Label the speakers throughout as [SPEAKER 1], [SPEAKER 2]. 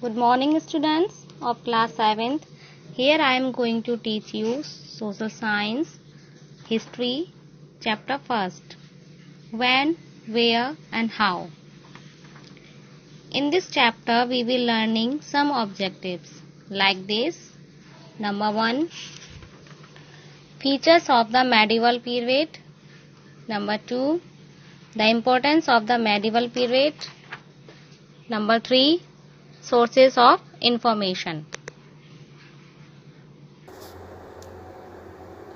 [SPEAKER 1] Good morning, students of class 7th. Here I am going to teach you social science, history, chapter 1st. When, where and how. In this chapter we will learning some objectives like this. Number 1. Features of the medieval period. Number 2. The importance of the medieval period. Number 3. Sources of information.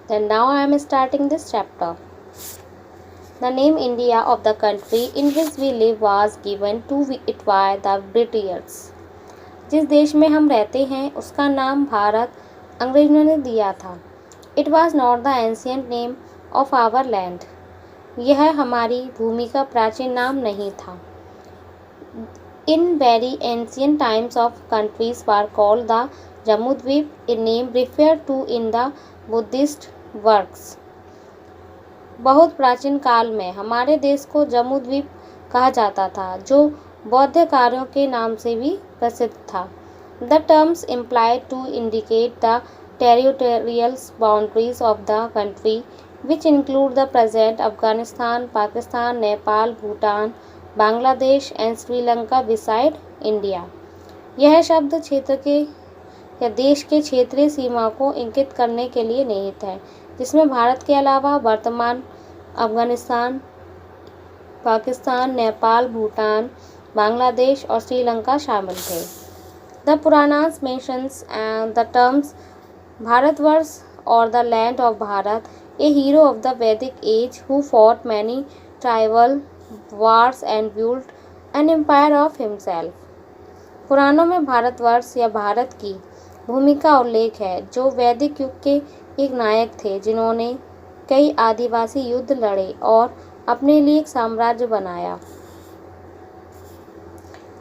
[SPEAKER 1] Then now I am starting this chapter. The name India of the country in which we live was given to it by the Britishers. जिस देश में हम रहते हैं उसका नाम भारत अंग्रेजों ने दिया था. It was not the ancient name of our land. यह हमारी भूमि का प्राचीन नाम नहीं था. In very ancient times of countries were called the Jambudvip, a name referred to in the Buddhist works. बहुत प्राचीन काल में हमारे देश को जम्बूद्वीप कहा जाता था, जो बौद्ध कार्यों के नाम से भी प्रसिद्ध था. The terms implied to indicate the territorial boundaries of the country, which include the present Afghanistan, Pakistan, Nepal, Bhutan, Bangladesh and Sri Lanka beside India. यह शब्द क्षेत्र के या देश के क्षेत्रीय सीमा को इंगित करने के लिए निहित है, जिसमें भारत के अलावा वर्तमान अफगानिस्तान, पाकिस्तान, नेपाल, भूटान, बांग्लादेश और श्रीलंका शामिल थे. The Puranas mentions the terms Bharatvarsha और the land of Bharat, a hero of the Vedic age who fought many tribal wars and built an empire of himself. पुराणों में भारतवर्ष या भारत की भूमि का उल्लेख है, जो वैदिक युग के एक नायक थे जिन्होंने कई आदिवासी युद्ध लड़े और अपने लिए एक साम्राज्य बनाया.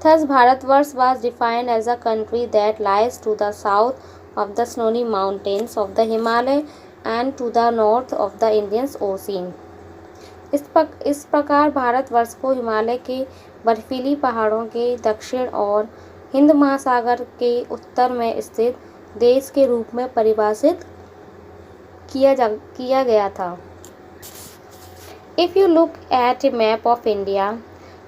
[SPEAKER 1] Thus Bharatvarsh was defined as a country that lies to the south of the snowy mountains of the Himalaya and to the north of the Indian Ocean. इस प्रकार भारतवर्ष को हिमालय के बर्फीली पहाड़ों के दक्षिण और हिंद महासागर के उत्तर में स्थित देश के रूप में परिभाषित किया गया था. If you look at a map of India,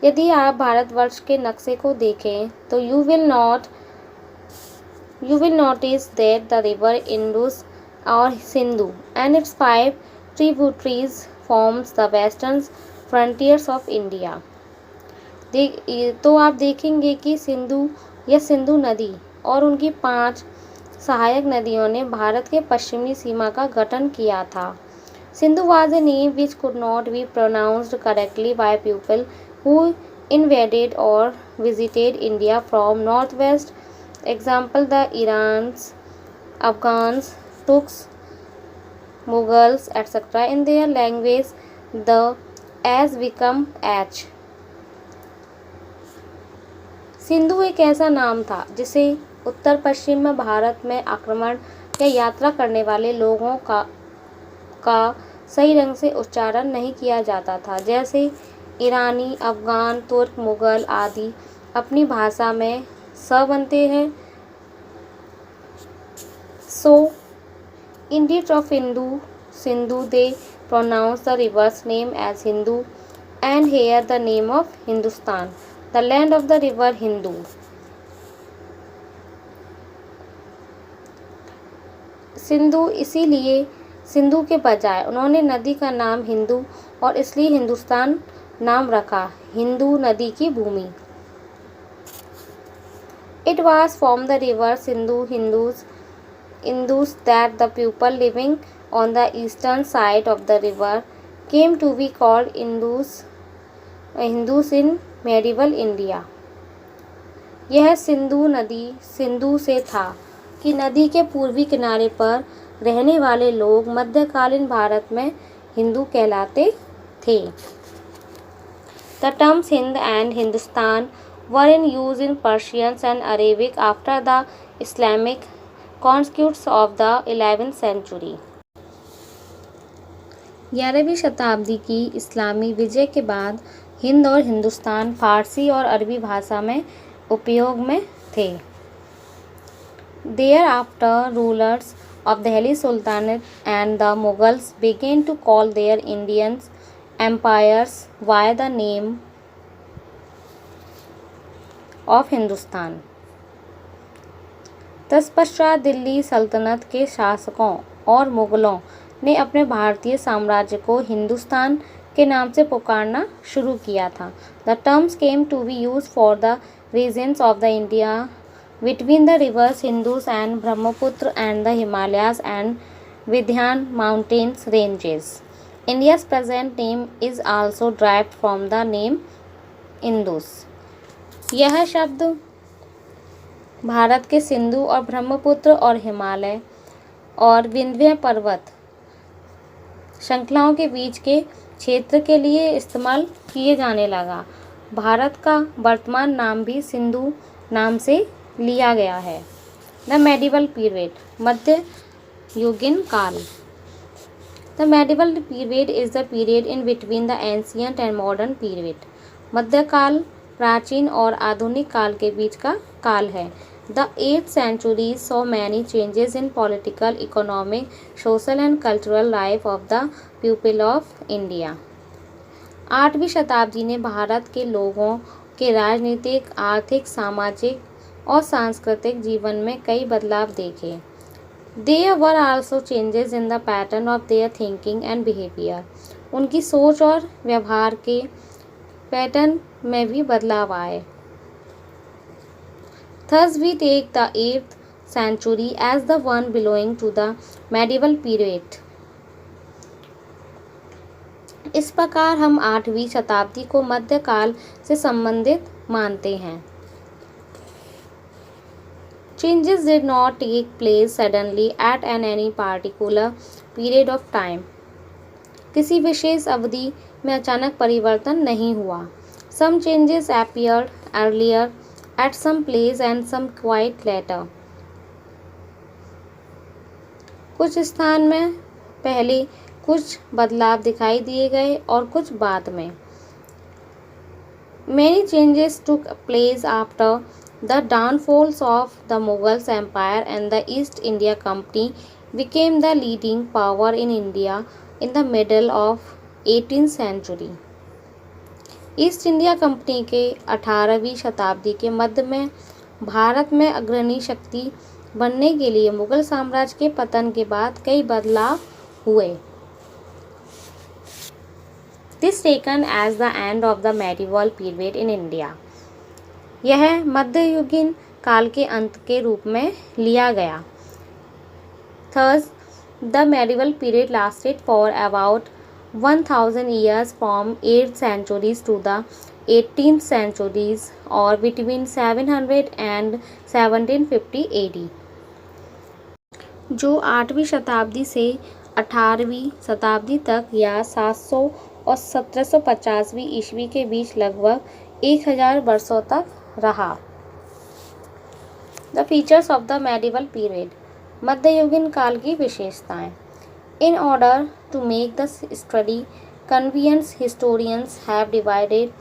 [SPEAKER 1] यदि आप भारतवर्ष के नक्शे को देखें तो you will notice that the river Indus और Sindhu and its 5 tributaries forms the western frontiers of India. तो आप देखेंगे कि सिंधु नदी और उनकी 5 सहायक नदियों ने भारत के पश्चिमी सीमा का गठन किया था. Sindhu was a name which could not be pronounced correctly by people who invaded or visited India from northwest. Example, the Iranians, Afghans, Turks, Mughals, etc. In their language, the as become h. Sindhu एक ऐसा नाम था जिसे उत्तर पश्चिम में भारत में आक्रमण या यात्रा करने वाले लोगों का सही ढंग से उच्चारण नहीं किया जाता था, जैसे ईरानी, अफगान, तुर्क, मुगल आदि अपनी भाषा में स बनते हैं. So instead of Sindhu, they pronounce the river's name as Hindu, and here the name of Hindustan, the land of the river Hindu. इसीलिए सिंधु के बजाय उन्होंने नदी का नाम हिंदू और इसलिए हिंदुस्तान नाम रखा, हिंदू नदी की भूमि. It was from the river Indus that the people living on the eastern side of the river came to be called Hindus in medieval India. यह सिंधु से था कि नदी के पूर्वी किनारे पर रहने वाले लोग मध्यकालीन भारत में हिंदू कहलाते थे. The terms Hind and Hindustan were in use in Persian and Arabic after the Islamic conquests of the 11th century. 11वीं शताब्दी की इस्लामी विजय के बाद हिंद और हिंदुस्तान फारसी और अरबी भाषा में उपयोग में थे। Thereafter, rulers of Delhi Sultanate and the Mughals began to call their Indian empires by the name of Hindustan. तत्पश्चात दिल्ली सल्तनत के शासकों और मुगलों ने अपने भारतीय साम्राज्य को हिंदुस्तान के नाम से पुकारना शुरू किया था। The terms came to be used for the regions of the India between the rivers Indus and Brahmaputra and the Himalayas and Vindhyan mountains ranges. India's present name is also derived from the name Indus. यह शब्द भारत के सिंधु और ब्रह्मपुत्र और हिमालय और विंध्य पर्वत श्रृंखलाओं के बीच के क्षेत्र के लिए इस्तेमाल किए जाने लगा। भारत का वर्तमान नाम भी सिंधु नाम से लिया गया है। द मेडिवल पीरियड, मध्य युगीन काल। The medieval period is the period in between the ancient and modern period. मध्यकाल प्राचीन और आधुनिक काल के बीच का काल है। The 8th century saw many changes in political, economic, social and cultural life of the people of India. 8वीं शताब्दी ने भारत के लोगों के राजनीतिक, आर्थिक, सामाजिक और सांस्कृतिक जीवन में कई बदलाव देखे। There were also changes in the pattern of their thinking and behavior. उनकी सोच और व्यवहार के पैटर्न में भी बदलाव आए। Thus we take the 8th century as the one belonging to the medieval period. इस प्रकार हम 8वीं शताब्दी को मध्यकाल से संबंधित मानते हैं। Changes did not take place suddenly at any particular period of time. किसी विशेष अवधि में अचानक परिवर्तन नहीं हुआ। Some changes appeared earlier at some place and some quite later. कुछ स्थान में पहले कुछ बदलाव दिखाई दिए गए और कुछ बाद में। Many changes took place after the downfalls of the Mughal Empire and the East India Company became the leading power in India in the middle of 18th century. East India company के 18वीं शताब्दी के मध्य में भारत में अग्रणी शक्ति बनने के लिए मुगल साम्राज्य के पतन के बाद कई बदलाव हुए। This taken as the end of the medieval period in India. यह मध्ययुगीन काल के अंत के रूप में लिया गया। Thus, the medieval period lasted for about 1000 years from 8th centuries to the 18th centuries or between 700 and 1750 AD. जो 8वीं शताब्दी से 18वीं शताब्दी तक या 700 और 1750वीं ईस्वी के बीच लगभग 1000 वर्षों तक रहा। The features of the medieval period. मध्ययुगीन काल की विशेषताएं। In order to make the study convenient, historians have divided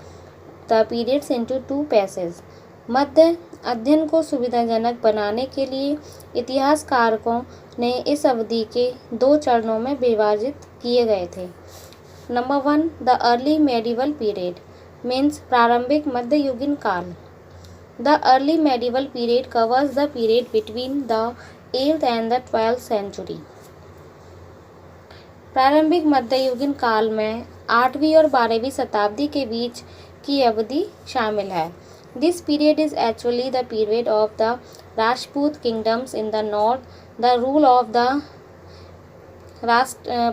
[SPEAKER 1] the periods into two phases. मध्य अध्ययन को सुविधाजनक बनाने के लिए इतिहासकारों ने इस अवधि के दो चरणों में विभाजित किए गए थे। Number 1, the early medieval period means प्रारंभिक मध्ययुगीन काल। The early medieval period covers the period between the 8th and the 12th century. प्रारंभिक मध्ययुगीन काल में 8वीं और 12वीं शताब्दी के बीच की अवधि शामिल है। This period is actually the period of the Rajput kingdoms in the north, the rule of the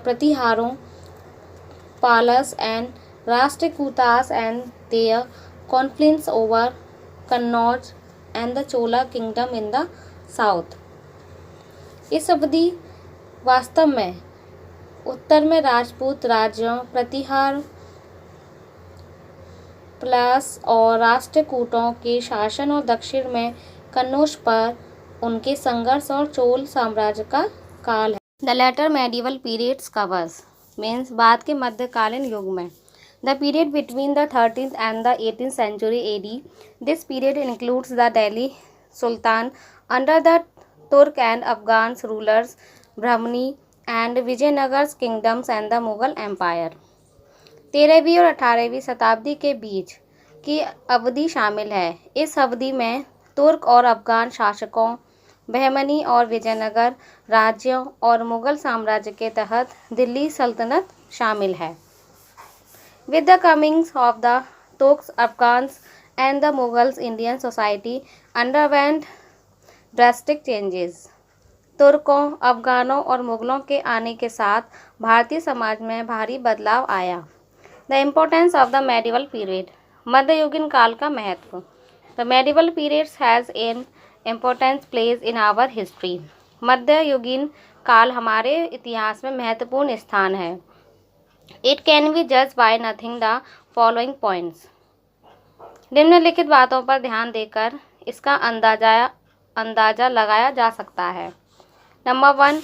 [SPEAKER 1] प्रतिहारों Palas and Rashtrakutas and their conflicts over Kannauj and the Chola kingdom in the south. इस अवधि वास्तव में उत्तर में राजपूत राज्यों प्रतिहार प्लस और राष्ट्रकूटों के शासन और दक्षिण में कन्नौज पर उनके संघर्ष और चोल साम्राज्य का काल है। The later medieval periods covers means बाद के मध्यकालीन युग में the period between the 13th and the 18th century AD. This period includes the Delhi Sultan under the Turk and Afghan rulers, Brahmani and Vijayanagar's kingdoms and the Mughal Empire. 13वीं और 18वीं शताब्दी के बीच की अवधि शामिल है। इस अवधि में तुर्क और अफगान शासकों, बहमनी और विजयनगर राज्यों और मुगल साम्राज्य के तहत दिल्ली सल्तनत शामिल है। With the comings of the Turks, Afghans and the Mughals, Indian society underwent drastic changes. तुर्कों, अफगानों और मुगलों के आने के साथ भारतीय समाज में भारी बदलाव आया। The importance of the medieval period, मध्ययुगीन काल का महत्व। The medieval periods has an importance place in our history. मध्ययुगीन काल हमारे इतिहास में महत्वपूर्ण स्थान है। इट कैन बी जज by nothing the following points. निम्नलिखित बातों पर ध्यान देकर इसका अंदाजा लगाया जा सकता है। Number 1,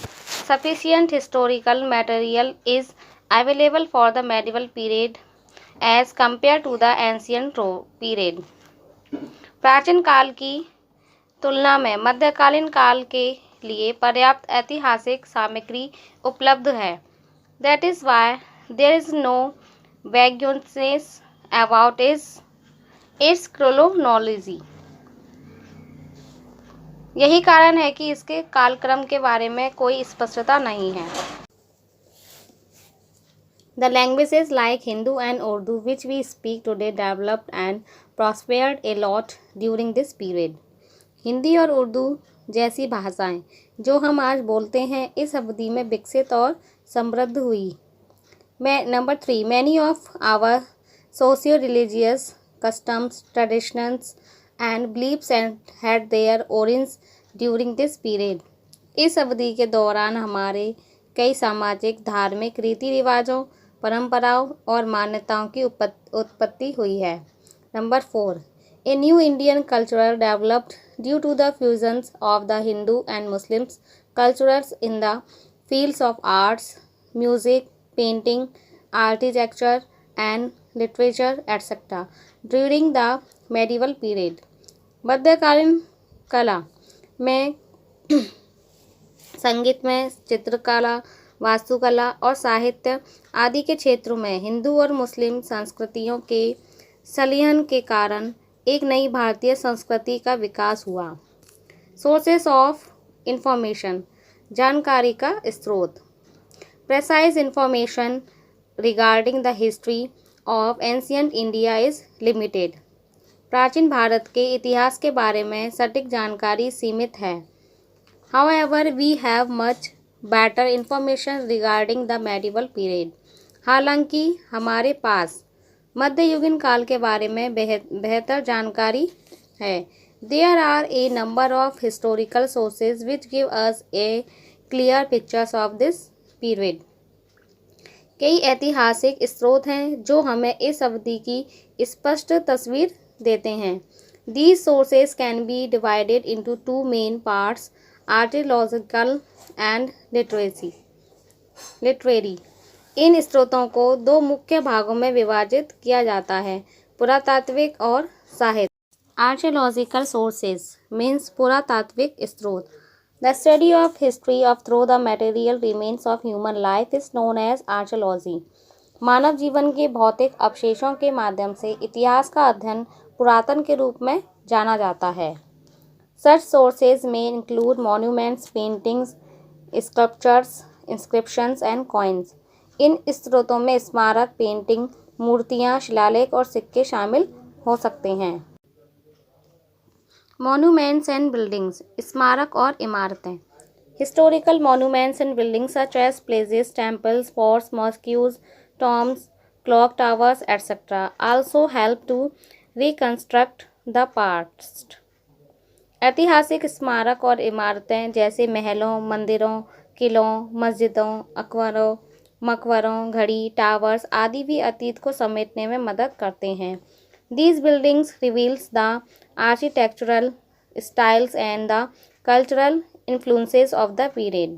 [SPEAKER 1] sufficient historical material is available for the medieval period as compare to the ancient period. प्राचीन काल की तुलना में मध्यकालीन काल के लिए पर्याप्त ऐतिहासिक सामग्री उपलब्ध है। That is why there is no vagueness about its chronology. यही कारण है कि इसके कालक्रम के बारे में कोई स्पष्टता नहीं है। The languages like Hindu and Urdu which we speak today developed and prospered a lot during this period. Hindi और उर्दू जैसी भाषाएं जो हम आज बोलते हैं इस अवधि में विकसित और समृद्ध हुई। Number 3, many of our socio-religious customs, traditions and beliefs had their origins during this period. इस अवधि के दौरान हमारे कई सामाजिक, धार्मिक रीति रिवाजों, परंपराओं और मान्यताओं की उत्पत्ति हुई है। Number 4, a new Indian culture developed due to the fusions of the Hindu and Muslims cultures in the fields of arts, music, painting, architecture and literature etc. during the medieval period. मध्यकालीन कला में संगीत में, चित्रकला, वास्तुकला और साहित्य आदि के क्षेत्रों में हिंदू और मुस्लिम संस्कृतियों के संलियन के कारण एक नई भारतीय संस्कृति का विकास हुआ। सोर्सेस ऑफ इंफॉर्मेशन, जानकारी का स्रोत। Precise information regarding the history of ancient India is limited. प्राचीन भारत के इतिहास के बारे में सटीक जानकारी सीमित है। However, we have much better information regarding the medieval period. हालांकि हमारे पास मध्ययुगीन काल के बारे में बेहतर जानकारी है। There are a number of historical sources which give us a clear pictures of this period. कई ऐतिहासिक स्रोत हैं जो हमें इस अवधि की स्पष्ट तस्वीर देते हैं। These sources can be divided into two main parts, archaeological and literary. इन स्रोतों को दो मुख्य भागों में विभाजित किया जाता है, पुरातात्विक और साहित्य। Archaeological sources means पुरातात्विक स्रोत। The study of history of through the material remains of human life is known as archaeology. मानव जीवन के भौतिक अवशेषों के माध्यम से इतिहास का अध्ययन पुरातन के रूप में जाना जाता है। Such sources may include monuments, paintings, sculptures, inscriptions and coins. इन स्रोतों में स्मारक, पेंटिंग, मूर्तियाँ, शिलालेख और सिक्के शामिल हो सकते हैं। Monuments and buildings, स्मारक और इमारतें। Historical monuments and buildings such as places, temples, forts, mosques, tombs, clock towers, etc. also help to reconstruct the past. ऐतिहासिक स्मारक और इमारतें जैसे महलों, मंदिरों, किलों, मस्जिदों, मकबरों, घड़ी, टावर्स आदि भी अतीत को समेटने में मदद करते हैं। These buildings reveals the architectural styles and the cultural influences of the period.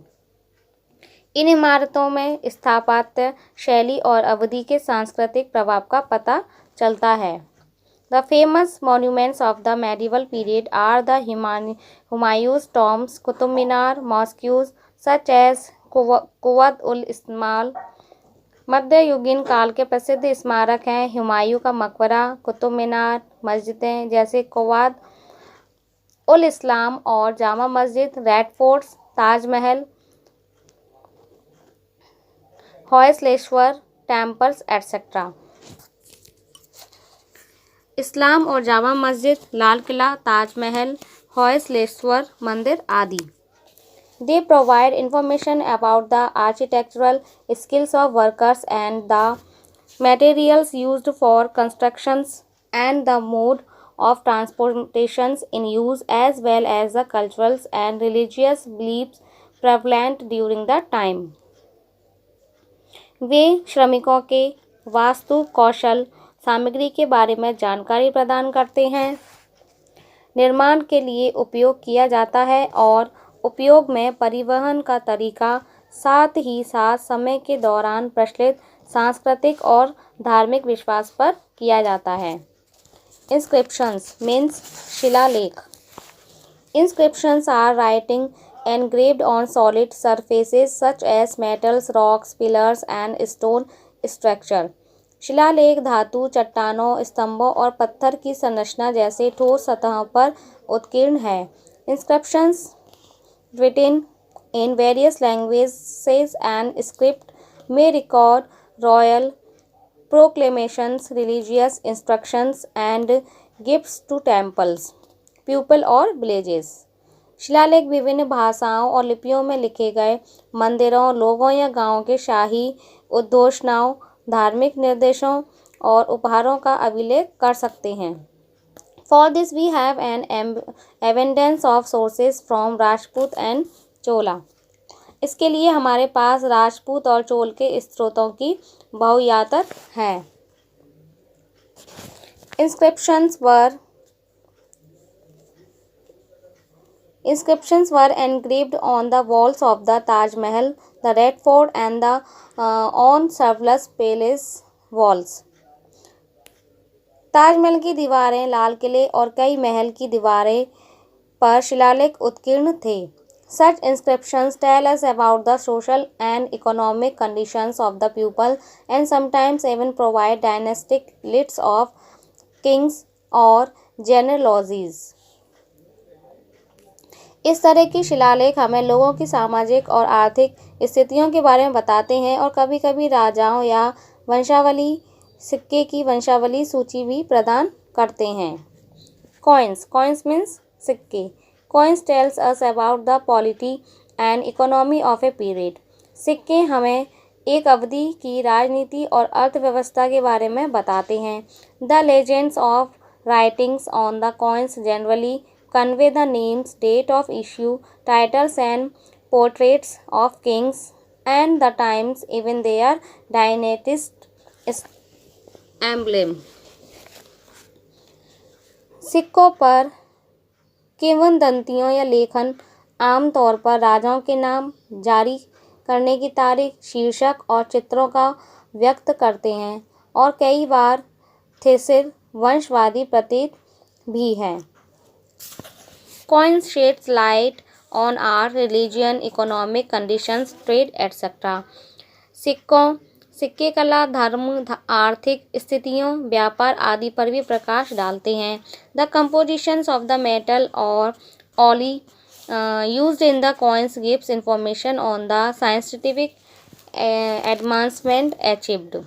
[SPEAKER 1] इन इमारतों में स्थापत्य शैली और अवधि के सांस्कृतिक प्रभाव का पता चलता है। The famous monuments of the medieval period are the Humayun's tombs, Qutub Minar, mosques such as Quwwat-ul-Ismail। मध्ययुगीन काल के प्रसिद्ध स्मारक हैं हुमायूं का मकबरा, कुतुब मीनार, मस्जिदें जैसे कुव्वत उल इस्लाम और Jama Masjid, red forts, Taj Mahal, Hoysaleswara temples etcetera. इस्लाम और जामा मस्जिद, लाल किला, ताजमहल, होयसलेश्वर मंदिर आदि। They provide information about the architectural skills of workers and the materials used for constructions and the mode of transportations in use, as well as the cultural and religious beliefs prevalent during the time. वे श्रमिकों के वास्तु कौशल सामग्री के बारे में जानकारी प्रदान करते हैं। निर्माण के लिए उपयोग किया जाता है और उपयोग में परिवहन का तरीका, साथ ही साथ समय के दौरान प्रचलित सांस्कृतिक और धार्मिक विश्वास पर किया जाता है। इंस्क्रिप्शंस मीन्स शिलालेख। Inscriptions are writing engraved on solid surfaces such as metals, rocks, pillars and stone structure. शिलालेख धातु, चट्टानों, स्तंभों और पत्थर की संरचना जैसे ठोस सतहों पर उत्कीर्ण है। Inscriptions written in various languages and script may record royal proclamations, religious instructions and gifts to temples, people और villages. शिलालेख विभिन्न भाषाओं और लिपियों में लिखे गए मंदिरों, लोगों या गांवों के शाही उद्घोषणाओं, धार्मिक निर्देशों और उपहारों का अभिलेख कर सकते हैं। For this we have an abundance of sources from Rajput and Chola. इसके लिए हमारे पास राजपूत और चोल के स्रोतों की बहुतायत है। Inscriptions were engraved on the walls of the Taj Mahal, the Red Fort and the on several palace walls. Taj Mahal की दीवारें, लाल किले और कई महल की दीवारें पर शिलालेख उत्कीर्ण थे। Such inscriptions tell us about the social and economic conditions of the people and sometimes even provide dynastic lists of kings or genealogies. इस तरह की शिलालेख हमें लोगों की सामाजिक और आर्थिक स्थितियों के बारे में बताते हैं और कभी-कभी राजाओं या वंशावली सिक्के की वंशावली सूची भी प्रदान करते हैं। कॉइन्स मीन्स सिक्के। Coins tells us about the polity and economy of a period. सिक्के हमें एक अवधि की राजनीति और अर्थव्यवस्था के बारे में बताते हैं। The legends of writings on the coins generally convey the names, date of issue, titles and portraits of kings and the times, even their dynastic emblem. सिक्कों पर किंवदंतियों या लेखन आमतौर पर राजाओं के नाम, जारी करने की तारीख, शीर्षक और चित्रों का व्यक्त करते हैं और कई बार थेसिर वंशवादी प्रतीक भी हैं। Coins sheds light on our religion, economic conditions, trade, etc. सिक्के कला, धर्म, आर्थिक स्थितियों, व्यापार आदि पर भी प्रकाश डालते हैं। The compositions of the metal or alloy used in the coins gives information on the scientific advancement achieved.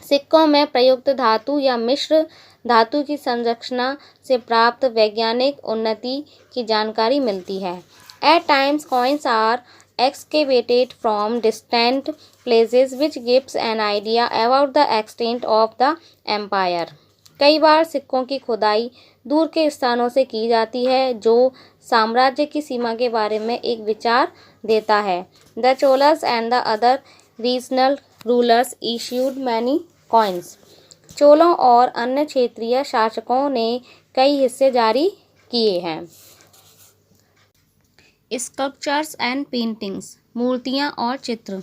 [SPEAKER 1] सिक्कों में प्रयुक्त धातु या मिश्र धातु की संरचना से प्राप्त वैज्ञानिक उन्नति की जानकारी मिलती है। At times coins are excavated from distant places which gives an idea about the extent of the empire. कई बार सिक्कों की खुदाई दूर के स्थानों से की जाती है जो साम्राज्य की सीमा के बारे में एक विचार देता है। The Cholas and the other regional rulers issued many coins. चोलों और अन्य क्षेत्रीय शासकों ने कई हिस्से जारी किए हैं। स्कल्पचर्स एंड पेंटिंग्स, मूर्तियाँ और चित्र।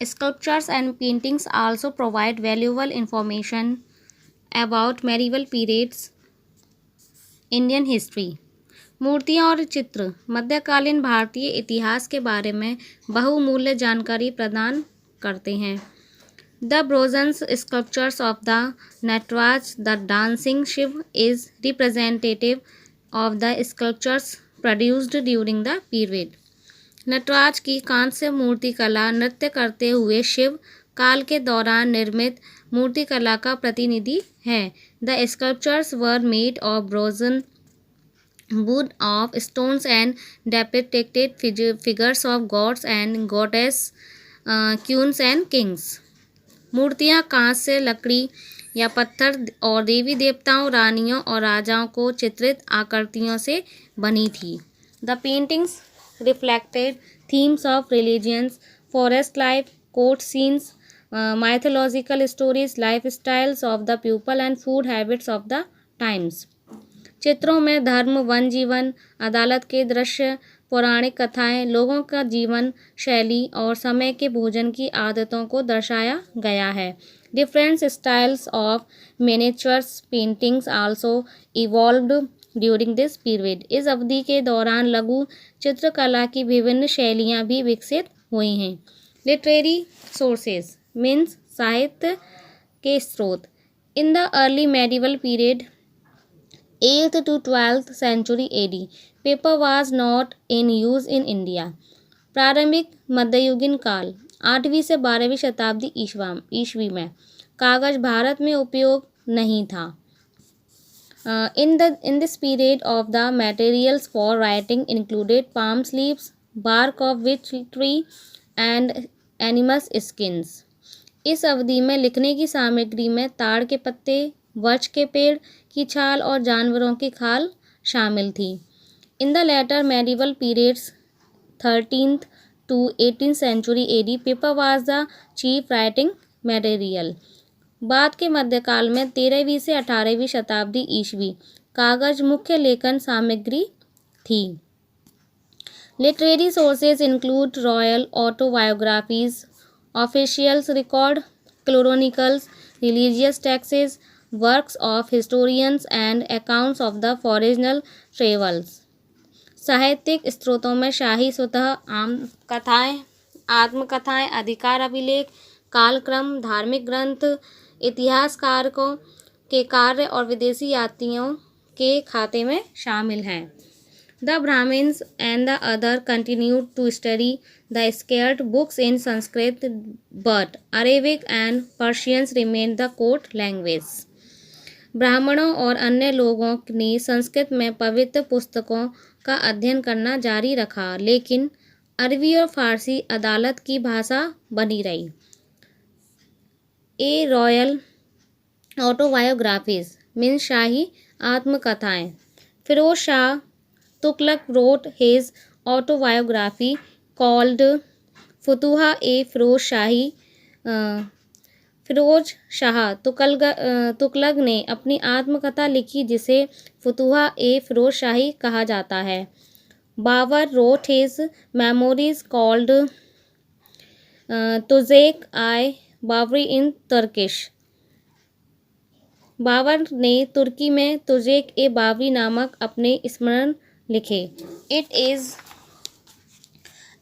[SPEAKER 1] Sculptures and paintings also provide valuable information about medieval periods Indian history. मूर्तियाँ और चित्र मध्यकालीन भारतीय इतिहास के बारे में बहुमूल्य जानकारी प्रदान करते हैं। The bronze sculptures of the Nataraja the dancing Shiva is representative of the sculptures produced during the period. Nataraja की कांस्य मूर्तिकला नृत्य करते हुए शिव काल के दौरान निर्मित मूर्तिकला का प्रतिनिधि है। The sculptures were made of bronze wood of stones and depicted figures of gods and goddess, queens and kings। मूर्तियाँ कांस्य, लकड़ी या पत्थर और देवी देवताओं, रानियों और राजाओं को चित्रित आकृतियों से बनी थी। The paintings reflected themes of religions, forest life, court scenes, mythological stories, lifestyles of the people and food habits of the times। चित्रों में धर्म, वन जीवन, अदालत के दृश्य, पौराणिक कथाएं, लोगों का जीवन शैली और समय के भोजन की आदतों को दर्शाया गया है। Different styles of miniatures paintings also evolved during this period. इस अवधि के दौरान लघु चित्रकला की विभिन्न शैलियाँ भी विकसित हुई हैं। लिटरेरी सोर्सेज मीन्स साहित्य के स्रोत। In the early medieval period 8th to 12th century AD, paper was not in use in India। प्रारंभिक मध्ययुगीन काल 8वीं से 12वीं शताब्दी ईस्वी में कागज भारत में उपयोग नहीं था। In this period of the materials for writing included palm leaves, bark of which tree and animals skins। इस अवधि में लिखने की सामग्री में ताड़ के पत्ते, वृक्ष के पेड़ की छाल और जानवरों की खाल शामिल थी। In the later medieval periods 13th to 18th century AD, paper was the chief writing material. बाद के मध्यकाल में 13वीं से 18वीं शताब्दी ईस्वी कागज मुख्य लेखन सामग्री थी। Literary sources include royal autobiographies, officials record, chronicles, religious Texas, works of historians and accounts of the foreigner travels. साहित्यिक स्रोतों में शाही स्वतः आम कथाएँ, आत्मकथाएँ, अधिकार अभिलेख, कालक्रम, धार्मिक ग्रंथ, इतिहासकारों के कार्य और विदेशी यात्रियों के खाते में शामिल हैं। The Brahmins and the other continued to study the sacred books in Sanskrit but Arabic and Persians remain the court language. ब्राह्मणों और अन्य लोगों ने संस्कृत में पवित्र पुस्तकों का अध्ययन करना जारी रखा, लेकिन अरबी और फारसी अदालत की भाषा बनी रही। ए रॉयल ऑटोबायोग्राफीज मीन्स शाही आत्मकथाएं। Firoz Shah Tughlaq wrote his autobiography called Futuha e Firoz Shahi. Firoz Shah Tughlaq ने अपनी आत्मकथा लिखी जिसे फुतुहा ए फिरोज शाही कहा जाता है। Babur wrote his memories called Tuzuk i Baburi in Turkish. Babur ने तुर्की में तुजेक ए बाबरी नामक अपने स्मरण लिखे। It is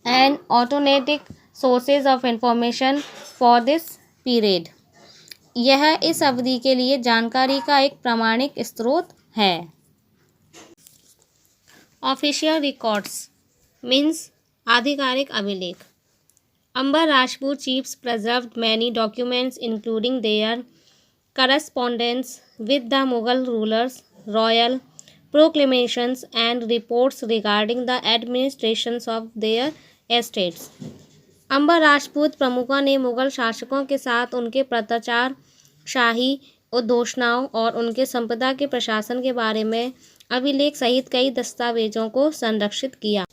[SPEAKER 1] an authentic sources of information for this period. यह इस अवधि के लिए जानकारी का एक प्रामाणिक स्रोत है। ऑफिशियल रिकॉर्ड्स मीन्स आधिकारिक अभिलेख। Amber Rajput chiefs preserved many documents including their correspondence with the Mughal rulers, royal proclamations and reports regarding the administrations of their estates। अंबर राजपूत प्रमुखों ने मुगल शासकों के साथ उनके पत्राचार, शाही उद्घोषणाओं और उनके संपदा के प्रशासन के बारे में अभिलेख सहित कई दस्तावेजों को संरक्षित किया।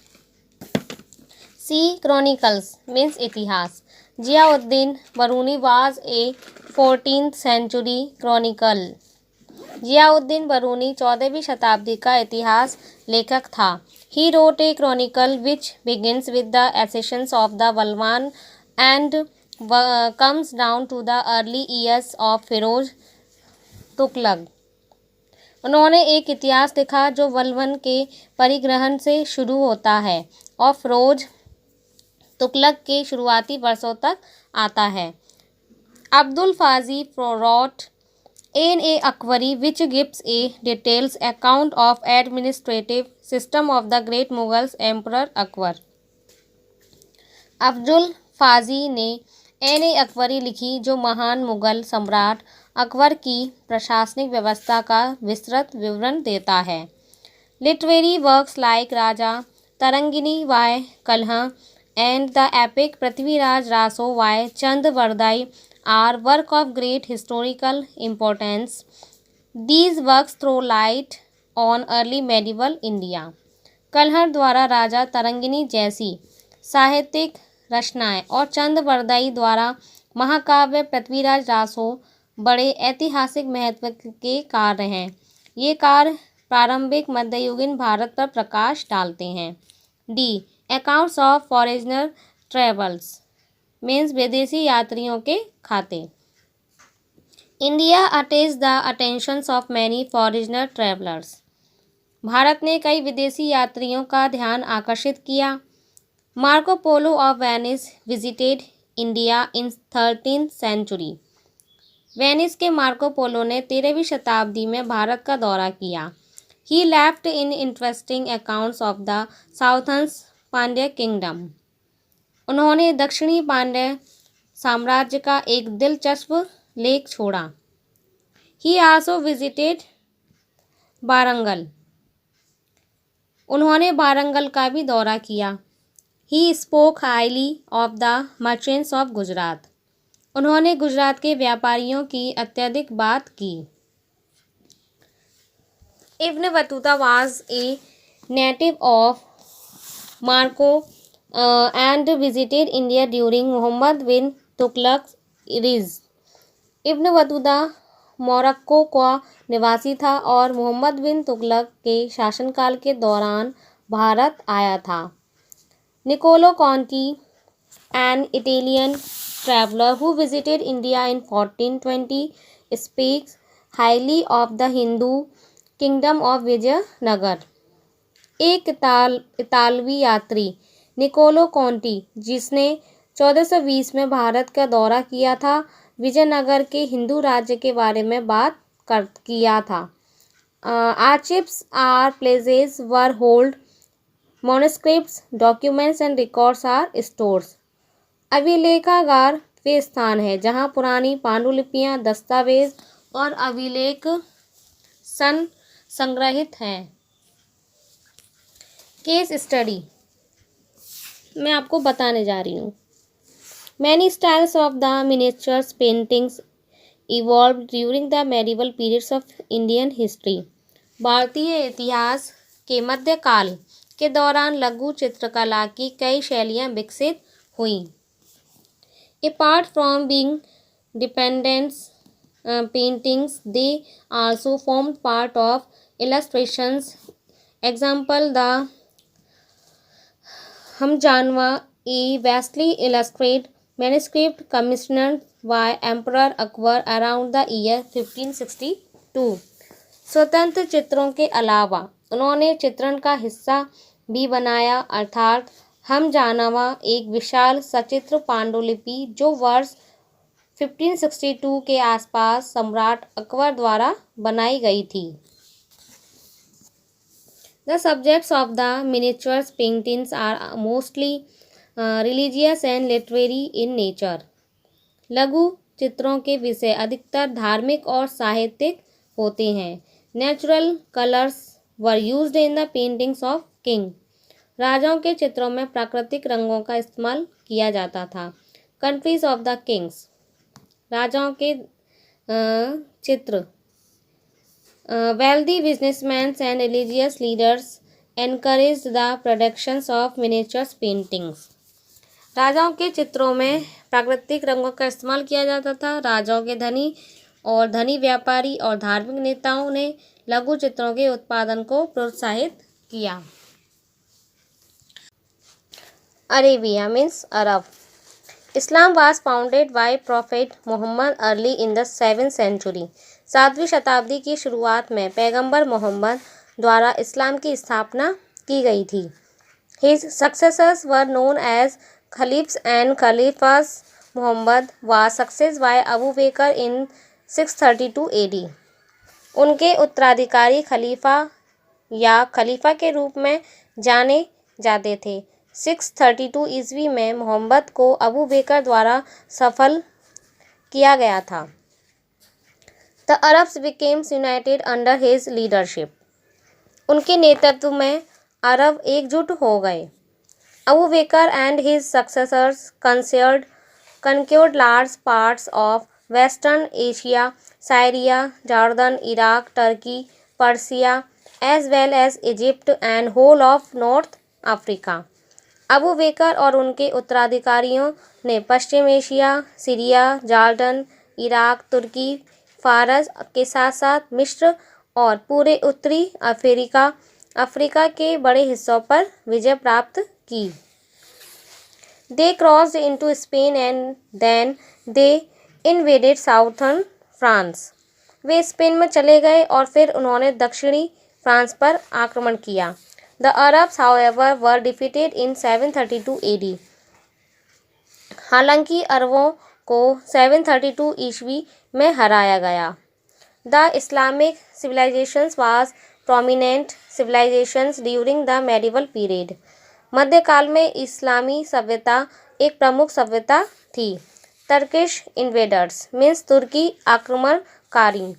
[SPEAKER 1] सी क्रॉनिकल्स मीन्स इतिहास। Ziauddin Barani was a 14th century chronicle. Ziauddin Barani 14वीं शताब्दी का इतिहास लेखक था। He wrote a chronicle which begins with the accessions of the Balban and comes down to the early years of Firoz Tughlaq. उन्होंने एक इतिहास लिखा जो बलबन के परिग्रहण से शुरू होता है और फिरोज तुगलक के शुरुआती वर्षों तक आता है। Abdul Fazi wrote N.A. Akbari, which gives a detailed account of administrative system of the great Mughal Emperor Akbar. Abdul फाजी ने N.A. अकबरी लिखी जो महान मुगल सम्राट अकबर की प्रशासनिक व्यवस्था का विस्तृत विवरण देता है। Literary works like Raja Tarangini by Kalha and the epic Prithviraj Raso by Chand Bardai are work of great historical importance. These works throw light on early medieval India. कल्हड़ द्वारा राजा तरंगिनी जैसी साहित्यिक रचनाएं और चंद बरदाई द्वारा महाकाव्य पृथ्वीराज रासो बड़े ऐतिहासिक महत्व के कार्य हैं। ये कार्य प्रारंभिक मध्ययुगीन भारत पर प्रकाश डालते हैं। D accounts of foreigner travels means विदेशी यात्रियों के खाते। इंडिया अटेज the attentions of many foreigner travellers. Bharat ने कई विदेशी यात्रियों का ध्यान आकर्षित किया। Marco Polo of Venice visited India in 13th century. Venice के मार्को पोलो ने 13वीं शताब्दी में भारत का दौरा किया। He left in interesting accounts of the southern Pandya kingdom. उन्होंने दक्षिणी पांड्य साम्राज्य का एक दिलचस्प लेख छोड़ा। ही आल्सो विजिटेड वारंगल। उन्होंने वारंगल का भी दौरा किया। He spoke highly of the merchants of Gujarat. उन्होंने गुजरात के व्यापारियों की अत्यधिक बात की। Ibn Battuta was a native of Marco and visited India during Muhammad bin Tughlaq's reign. Ibn Battuta Morocco का निवासी था और मोहम्मद बिन तुगलक के शासनकाल के दौरान भारत आया था। Niccolo Conti an Italian traveler who visited India in 1420 speaks highly of the Hindu kingdom of Vijayanagar. एक इतालवी यात्री निकोलो कॉन्टी जिसने 1420 में भारत का दौरा किया था विजयनगर के हिंदू राज्य के बारे में बात किया था। Archives are places where hold manuscripts documents and records are stores. अभिलेखागार वे स्थान है जहाँ पुरानी पांडुलिपियाँ दस्तावेज और अभिलेख संग्रहित हैं। केस स्टडी मैं आपको बताने जा रही हूँ। Many styles of the miniatures paintings evolve during the medieval periods of Indian history. भारतीय इतिहास के मध्यकाल के दौरान लघु चित्रकला की कई शैलियाँ विकसित हुईं। Apart from being dependent paintings they also formed part of illustrations. Example the Hamzanama a vastly illustrated manuscript commissioned by Emperor Akbar around the year 1562। स्वतंत्र चित्रों के अलावा उन्होंने चित्रण का हिस्सा भी बनाया अर्थात हमजानवा एक विशाल सचित्र पांडुलिपि जो वर्ष 1562 के आसपास सम्राट अकबर द्वारा बनाई गई थी। The subjects of the miniatures paintings are mostly religious and literary in nature। लघु चित्रों के विषय अधिकतर धार्मिक और साहित्यिक होते हैं। Natural colors were used in the paintings of king। राजाओं के चित्रों में प्राकृतिक रंगों का इस्तेमाल किया जाता था। Countries of the kings राजाओं के चित्र। Wealthy businessmen and religious leaders encouraged the productions of miniatures paintings। राजाओं के चित्रों में प्राकृतिक रंगों का इस्तेमाल किया जाता था। राजाओं के धनी व्यापारी और धार्मिक नेताओं ने लघु चित्रों के उत्पादन को प्रोत्साहित किया। Arabia means Arab. Islam was founded by Prophet Muhammad early in the 7th century। 7वीं शताब्दी की शुरुआत में पैगंबर मोहम्मद द्वारा इस्लाम की स्थापना की गई थी। His successors were known as Caliphs and Caliphas. Muhammad was succeeded by Abu Bakr in 632 AD. उनके उत्तराधिकारी खलीफा या खलीफा के रूप में जाने जाते थे। 632 ईस्वी में मोहम्मद को अबू बकर द्वारा सफल किया गया था। The Arabs became united under his leadership. उनके नेतृत्व में अरब एकजुट हो गए। अबू बकर and his successors conquered large parts of Western Asia, Syria, Jordan, Iraq, Turkey, Persia, as well as Egypt and whole of North Africa. Abu बकर और उनके उत्तराधिकारियों ने पश्चिम एशिया, सीरिया, जॉर्डन, इराक, तुर्की, फारस के साथ साथ मिस्र और पूरे उत्तरी अफ्रीका के बड़े हिस्सों पर विजय प्राप्त की। They crossed into Spain and then they invaded southern France. Way Spain में चले गए और फिर उन्होंने दक्षिणी फ्रांस पर आक्रमण किया। The Arabs, however, were defeated in 732 AD. हालांकि अरबों को 732 ईस्वी में हराया गया। The Islamic civilizations was prominent civilizations during the medieval period. मध्यकाल में इस्लामी सभ्यता एक प्रमुख सभ्यता थी। Turkish invaders means तुर्की आक्रमणकारी।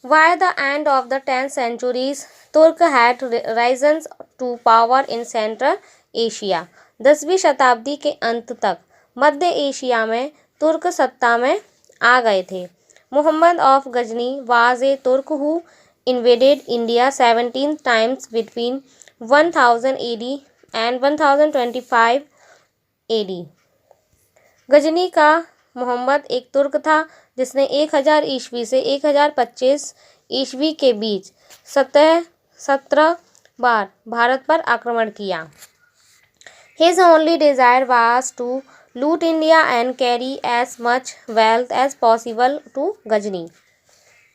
[SPEAKER 1] By the end of the 10th centuries, Turk had risen to power in Central Asia. 10वीं शताब्दी के अंत तक मध्य एशिया में तुर्क सत्ता में आ गए थे। Muhammad of Ghazni was a Turk who invaded India 17 times between 1000 AD and 1025 AD. Ghazni का मोहम्मद एक तुर्क था जिसने 1000 ईस्वी से 1025 ईस्वी के बीच 17 बार भारत पर आक्रमण किया। His only desire was to loot India and carry as much wealth as possible to Ghazni.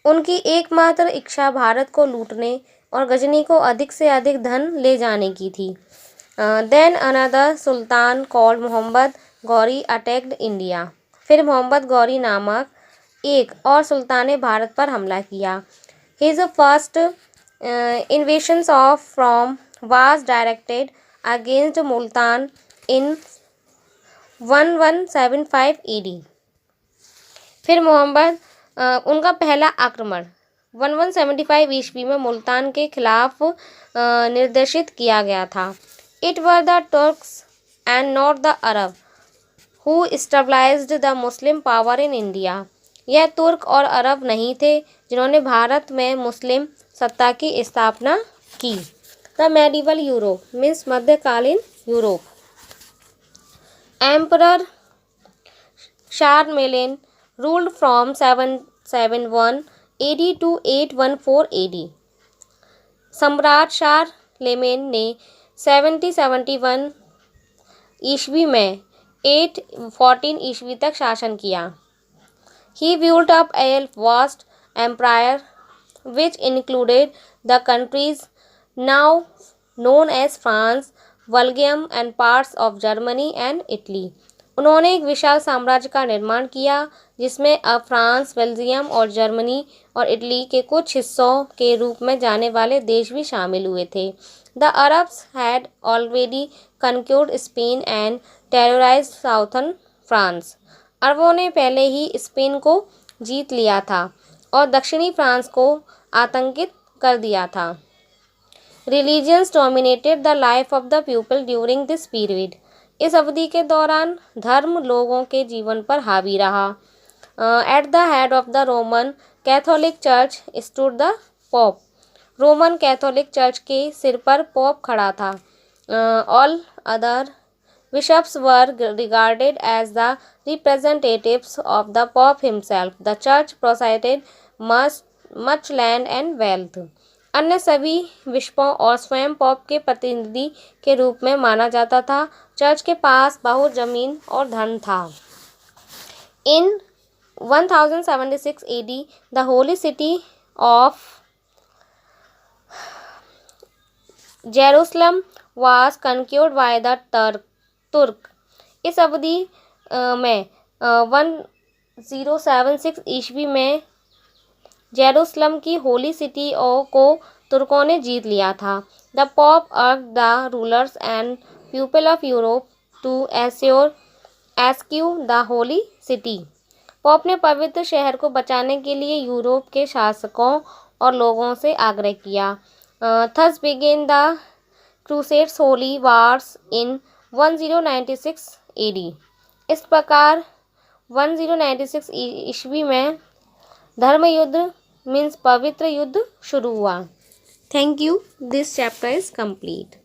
[SPEAKER 1] उनकी एकमात्र इच्छा भारत को लूटने और गजनी को अधिक से अधिक धन ले जाने की थी। Then another sultan called Muhammad Gauri attacked India. फिर मोहम्मद गौरी नामक एक और सुल्तान ने भारत पर हमला किया। His first invasions from was directed against Multan in 1175 AD. फिर मोहम्मद उनका पहला आक्रमण 1175 ईस्वी में मुल्तान के खिलाफ निर्देशित किया गया था। It were the Turks and not the Arab who established the Muslim power in India. यह तुर्क और अरब नहीं थे जिन्होंने भारत में मुस्लिम सत्ता की स्थापना की। The medieval Europe means मध्यकालीन Europe. Emperor Charlemagne ruled from 771 AD to 814 AD. सम्राट शारलेमेन ने 771 ईस्वी में 814 ईस्वी तक शासन किया। He built up a vast empire which included the countries now known as France, Belgium and parts of Germany and Italy. उन्होंने एक विशाल साम्राज्य का निर्माण किया जिसमें अब फ्रांस, बेल्जियम और जर्मनी और इटली के कुछ हिस्सों के रूप में जाने वाले देश भी शामिल हुए थे। The Arabs had already conquered Spain and terrorized southern France. अरबों ने पहले ही स्पेन को जीत लिया था और दक्षिणी फ्रांस को आतंकित कर दिया था। Religions dominated the life of the people during this period. इस अवधि के दौरान धर्म लोगों के जीवन पर हावी रहा। At the head of the Roman Catholic Church stood the Pope. Roman Catholic church के सिर पर पोप खड़ा था। All other bishops were regarded as the representatives of the Pope himself. The church possessed much land and wealth. अन्य सभी बिशपों और स्वयं pope के प्रतिनिधि के रूप में माना जाता था। चर्च के पास बहुत जमीन और धन था। In 1076 AD, the holy city of Jerusalem was conquered by the Turk। इस अवधि में 1076 ईस्वी में जेरूसलम की होली सिटी को तुर्कों ने जीत लिया था। The pope urged the rulers and people of Europe to rescue the holy city. Pope ने पवित्र शहर को बचाने के लिए यूरोप के शासकों और लोगों से आग्रह किया। Thus began the crusades holy wars in 1096 AD। इस प्रकार 1096 ईस्वी में धर्म युद्ध मीन्स पवित्र युद्ध शुरू हुआ। Thank you. This chapter is complete.